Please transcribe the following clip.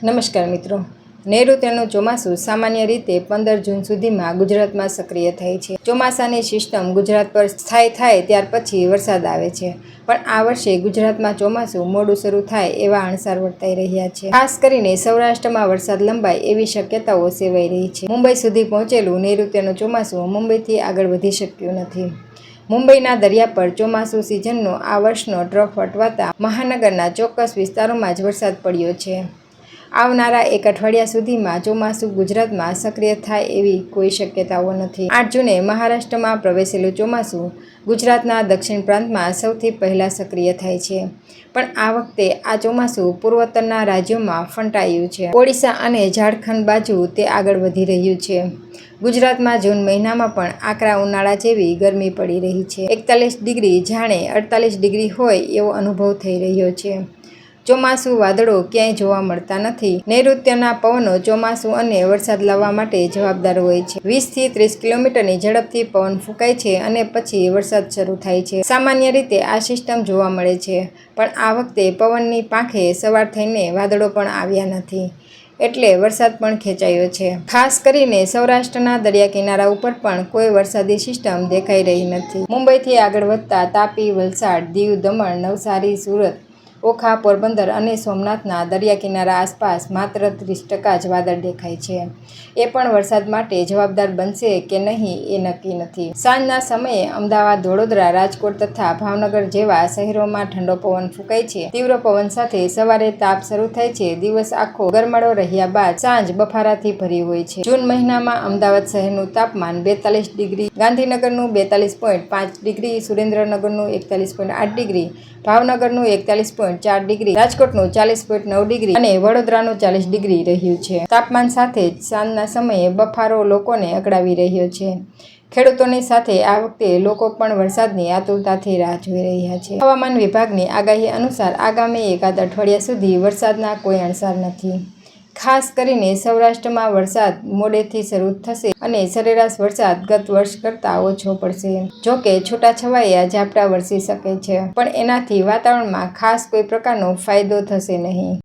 નમસ્કાર મિત્રો, નૈઋત્યનું ચોમાસું સામાન્ય રીતે 15 જૂન સુધીમાં ગુજરાતમાં સક્રિય થાય છે. ચોમાસાની સિસ્ટમ ગુજરાત પર સ્થાયી થાય ત્યાર પછી વરસાદ આવે છે. પણ આ વર્ષે ગુજરાતમાં ચોમાસું મોડું શરૂ થાય એવા અણસાર વર્તાઈ રહ્યા છે. ખાસ કરીને સૌરાષ્ટ્રમાં વરસાદ લંબાય એવી શક્યતાઓ સેવાઈ રહી છે. મુંબઈ સુધી પહોંચેલું નૈઋત્યનું ચોમાસું મુંબઈથી આગળ વધી શક્યું નથી. મુંબઈના દરિયા પર ચોમાસું સિઝનનો આ વર્ષનો ટ્રફ અટવાતા મહાનગરના ચોક્કસ વિસ્તારોમાં જ વરસાદ પડ્યો છે. આવનારા એક અઠવાડિયા સુધીમાં ચોમાસું ગુજરાતમાં સક્રિય થાય એવી કોઈ શક્યતાઓ નથી. 8 જૂને મહારાષ્ટ્રમાં પ્રવેશેલું ચોમાસું ગુજરાતના દક્ષિણ પ્રાંતમાં સૌથી પહેલાં સક્રિય થાય છે. પણ આ વખતે આ ચોમાસું પૂર્વોત્તરના રાજ્યોમાં ફંટાયું છે. ઓડિશા અને ઝારખંડ બાજુ તે આગળ વધી રહ્યું છે. ગુજરાતમાં જૂન મહિનામાં પણ આકરા ઉનાળા જેવી ગરમી પડી રહી છે. 41 ડિગ્રી જાણે 48 ડિગ્રી હોય એવો અનુભવ થઈ રહ્યો છે. ચોમાસું વાદળો ક્યાંય જોવા મળતા નથી. નૈઋત્યના પવનો ચોમાસું અને વરસાદ લાવવા માટે જવાબદાર હોય છે. 20 થી 30 કિલોમીટરની ઝડપથી પવન ફૂંકાય છે અને પછી વરસાદ શરૂ થાય છે. સામાન્ય રીતે આ સિસ્ટમ જોવા મળે છે, પણ આ વખતે પવનની પાંખે સવાર થઈને વાદળો પણ આવ્યા નથી, એટલે વરસાદ પણ ખેંચાયો છે. ખાસ કરીને સૌરાષ્ટ્રના દરિયા કિનારા ઉપર પણ કોઈ વરસાદી સિસ્ટમ દેખાઈ રહી નથી. મુંબઈથી આગળ વધતા તાપી, વલસાડ, દીવ, દમણ, નવસારી, સુરત, ઓખા, પોરબંદર અને સોમનાથના દરિયા કિનારા આસપાસ માત્ર 30% જ વાદળ દેખાય છે. એ પણ વરસાદ માટે જવાબદાર બનશે કે નહીં એ નક્કી નથી. સાંજના સમયે અમદાવાદ, વડોદરા, રાજકોટ તથા ભાવનગર જેવા શહેરોમાં ઠંડો પવન ફૂંકાય છે. તીવ્ર પવન સાથે સવારે તાપ શરૂ થાય છે. દિવસ આખો ગરમાળો રહ્યા બાદ સાંજ બફારાથી ભરી હોય છે. જૂન મહિનામાં અમદાવાદ શહેરનું તાપમાન 42 ડિગ્રી, ગાંધીનગરનું 42.5 ડિગ્રી, સુરેન્દ્રનગરનું 41.8 ડિગ્રી, ભાવનગરનું 41.4 ડિગ્રી, રાજકોટનું 40.9 ડિગ્રી અને વડોદરાનું 40 ડિગ્રી રહ્યું છે. તાપમાન સાથે જ સાંજના સમયે બફારો લોકોને અકળાવી રહ્યો છે. ખેડૂતોની સાથે આ વખતે લોકો પણ વરસાદની આતુરતાથી રાહ જોઈ રહ્યા છે. હવામાન વિભાગની આગાહી અનુસાર આગામી એકાદ અઠવાડિયા સુધી વરસાદના કોઈ અણસાર નથી. ખાસ કરીને સૌરાષ્ટ્રમાં વરસાદ મોડેથી શરૂ થશે અને સરેરાશ વરસાદ ગત વર્ષ કરતાં ઓછો પડશે. જોકે છૂટાછવાયા ઝાપટા વરસી શકે છે, પણ એનાથી વાતાવરણમાં ખાસ કોઈ પ્રકારનો ફાયદો થશે નહીં.